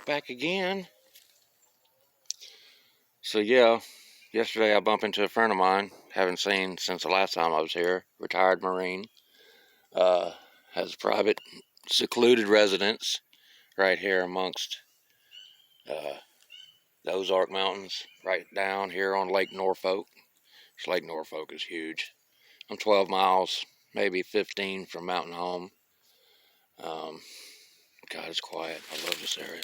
back again. So yeah, yesterday I bumped into a friend of mine, haven't seen since the last time I was here, retired Marine, has a private secluded residence right here amongst the Ozark Mountains, right down here on Lake Norfolk. Lake Norfolk is huge. I'm 12 miles, maybe 15 from Mountain Home. God, it's quiet. I love this area.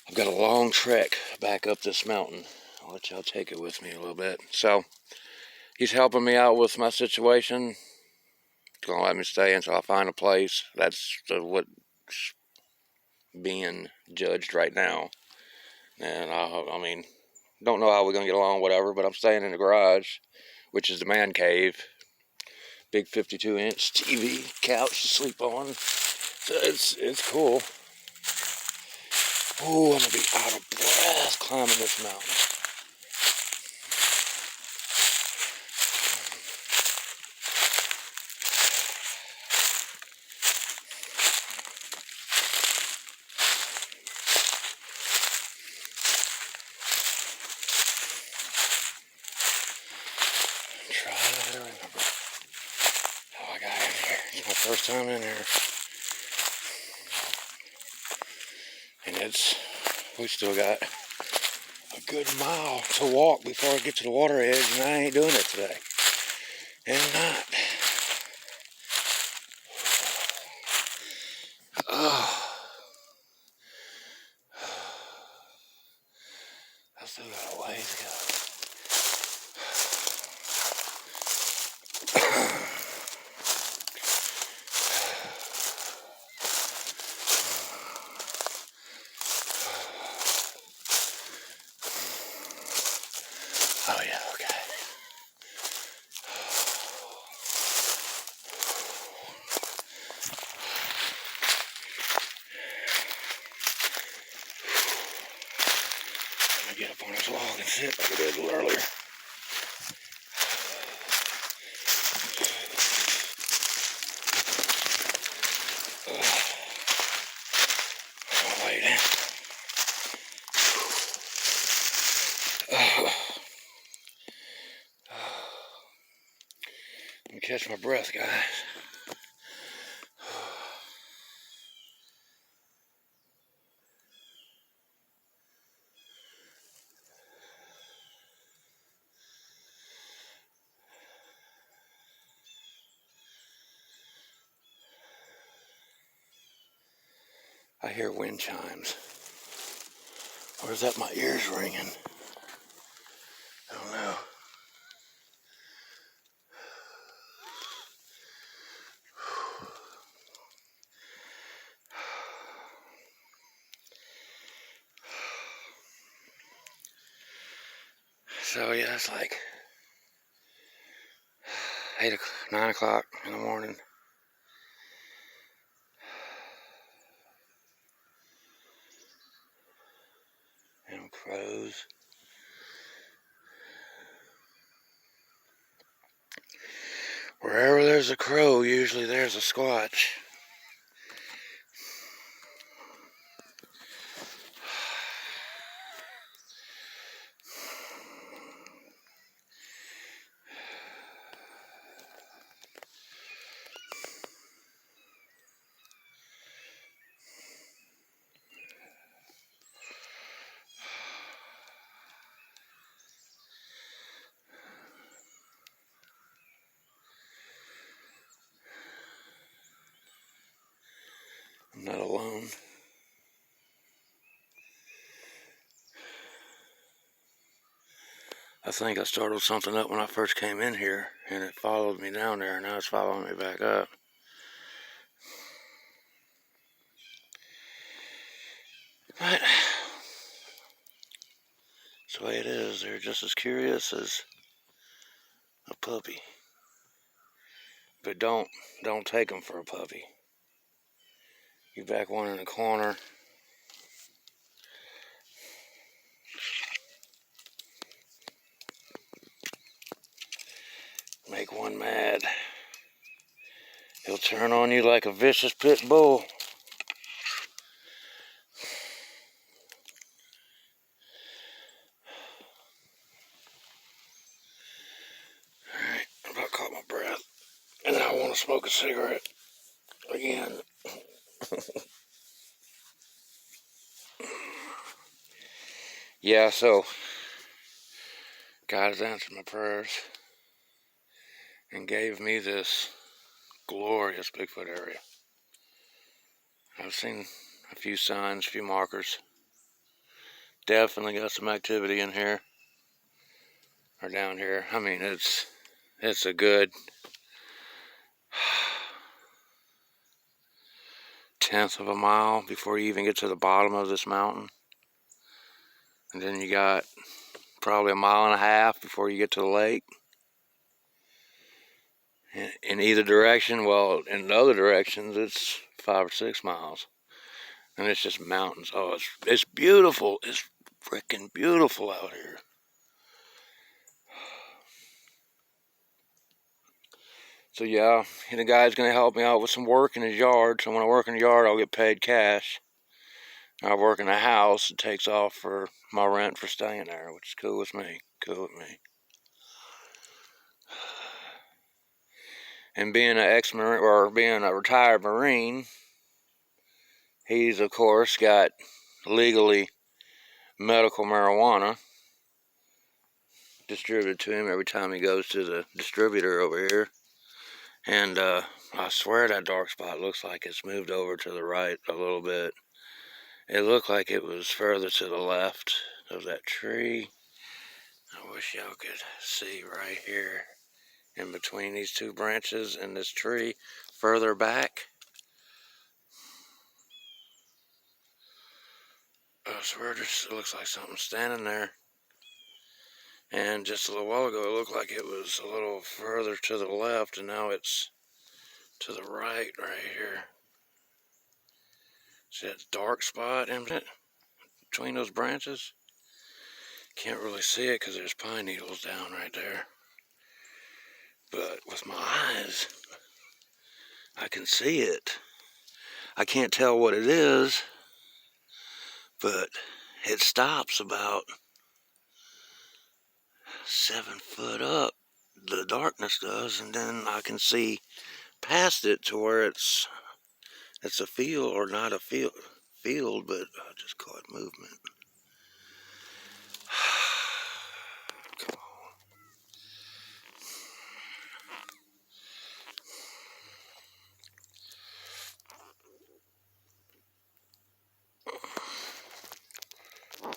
I've got a long trek back up this mountain. I'll let y'all take it with me a little bit. So, he's helping me out with my situation. He's going to let me stay until I find a place. That's what's being judged right now. And I mean, don't know how we're going to get along, whatever, but I'm staying in the garage, which is the man cave. Big 52-inch TV couch to sleep on. So it's cool. Oh, I'm going to be out of breath climbing this mountain. Try to remember how I got in here. It's my first time in here. And we still got a good mile to walk before I get to the water edge, and I ain't doing it today. And not. Oh. I still got a ways to go. Oh yeah, okay. Let me get up on this log and sit like I did a little earlier. Let me catch my breath, guys. I hear wind chimes. Or is that my ears ringing? I don't know. So yeah, it's like 9 o'clock in the morning. And crows. Wherever there's a crow, usually there's a squatch. I'm not alone. I think I started something up when I first came in here, and it followed me down there, and now it's following me back up. But that's the way it is. They're just as curious as a puppy. But don't take them for a puppy. You back one in the corner. Make one mad. He'll turn on you like a vicious pit bull. I want to smoke a cigarette again. Yeah, so God has answered my prayers and gave me this glorious Bigfoot area. I've seen a few signs, a few markers. Definitely got some activity in here or down here. I mean, it's a good 1/10 of a mile before you even get to the bottom of this mountain. And then you got probably 1.5 miles before you get to the lake. In either direction, well, in the other directions, it's 5 or 6 miles. And it's just mountains. Oh, it's beautiful. It's freaking beautiful out here. So yeah, the guy's going to help me out with some work in his yard. So when I work in the yard, I'll get paid cash. I work in a house, it takes off for my rent for staying there, which is cool with me. Cool with me. And being an ex-Marine, or being a retired Marine, he's of course got legally medical marijuana distributed to him every time he goes to the distributor over here. And I swear that dark spot looks like it's moved over to the right a little bit. It looked like it was further to the left of that tree. I wish y'all could see right here in between these two branches and this tree further back. I swear it looks like something's standing there. And just a little while ago, it looked like it was a little further to the left, and now it's to the right here. See that dark spot in between those branches? Can't really see it because there's pine needles down right there. But with my eyes, I can see it. I can't tell what it is, but it stops about 7 foot up. The darkness does, and then I can see past it to where it's a field, or not a field, but I just call it movement. Come on.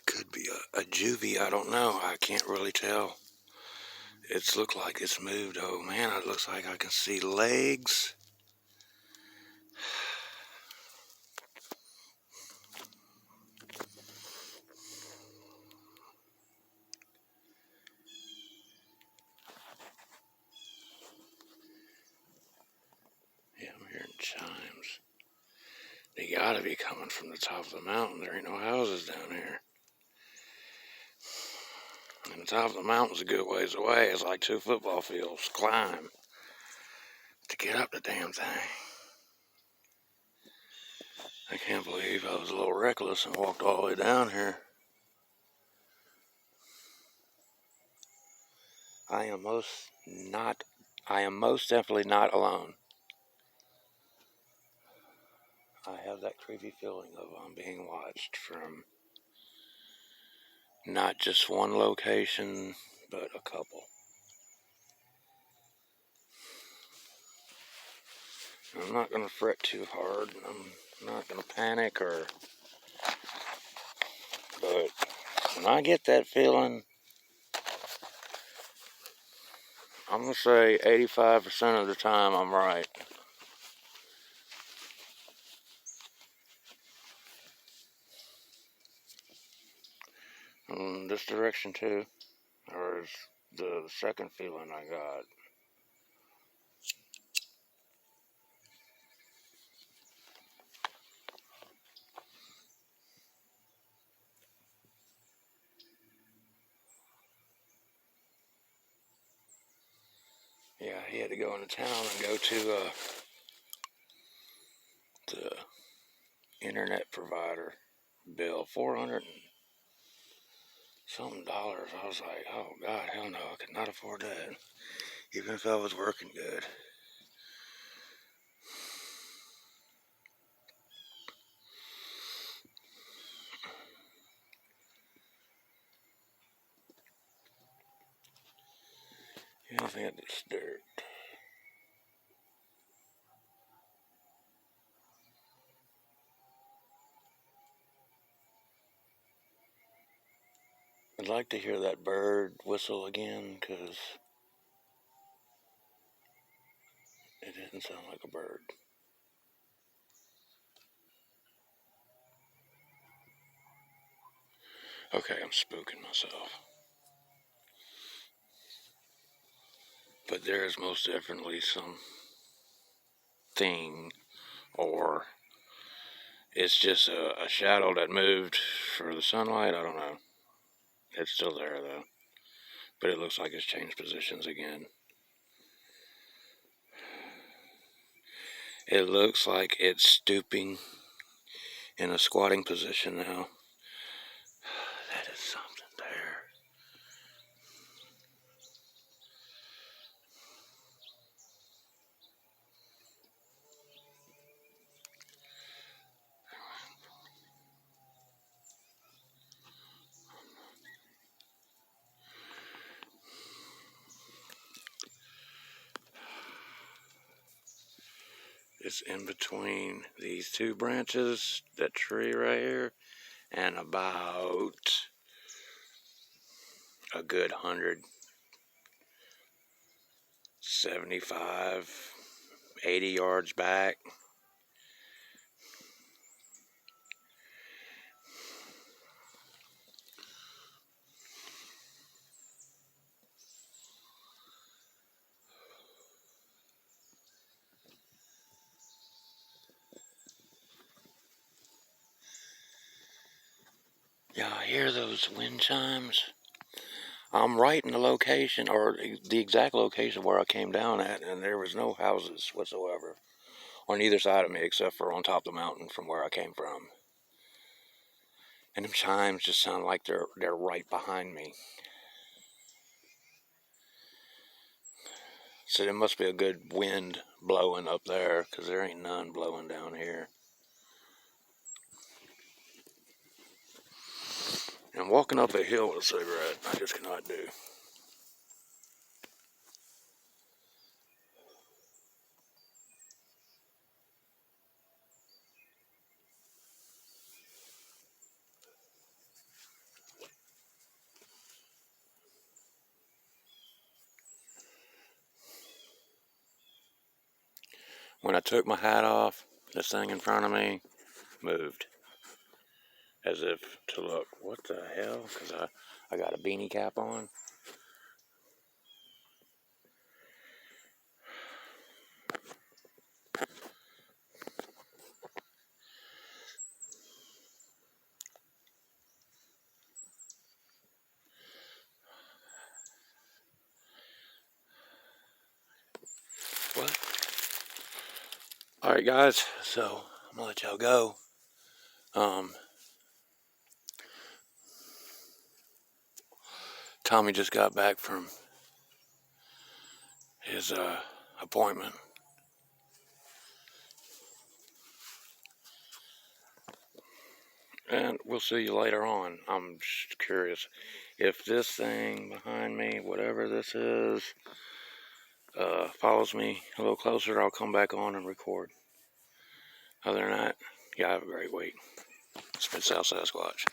Could be a juvie, I don't know. I can't really tell. It's looked like it's moved. Oh man, it looks like I can see legs. Yeah, I'm hearing chimes. They gotta be coming from the top of the mountain. There ain't no houses down here. And the top of the mountain's a good ways away. It's like 2 football fields. Climb to get up the damn thing. I can't believe I was a little reckless and walked all the way down here. I am most definitely not alone. I have that creepy feeling of I'm being watched from not just one location, but a couple. I'm not going to fret too hard. I'm not going to panic but when I get that feeling, I'm going to say 85% of the time I'm right. This direction too, or is the second feeling I got. Yeah, he had to go into town and go to the internet provider bill, $400 and something. I was like, oh God, hell no, I could not afford that. even if I was working good. Anything at this dirt. I'd like to hear that bird whistle again, because it didn't sound like a bird. Okay, I'm spooking myself. But there is most definitely some thing, or it's just a shadow that moved for the sunlight. I don't know. It's still there though, but it looks like it's changed positions again. It looks like it's stooping in a squatting position now. That is something there. It's in between these two branches, that tree right here, and about a good 175, 80 yards back. Y'all hear those wind chimes? I'm right in the location, or the exact location where I came down at, and there was no houses whatsoever on either side of me except for on top of the mountain from where I came from. And them chimes just sound like they're right behind me. So there must be a good wind blowing up there, because there ain't none blowing down here. And walking up a hill with a cigarette, I just cannot do. When I took my hat off, this thing in front of me moved. As if to look, what the hell? Because I got a beanie cap on. What? Alright guys, so I'm gonna let y'all go. Tommy just got back from his appointment. And we'll see you later on. I'm just curious if this thing behind me, whatever this is, follows me a little closer. I'll come back on and record. Other than that, y'all have a great week. It's been South Sasquatch.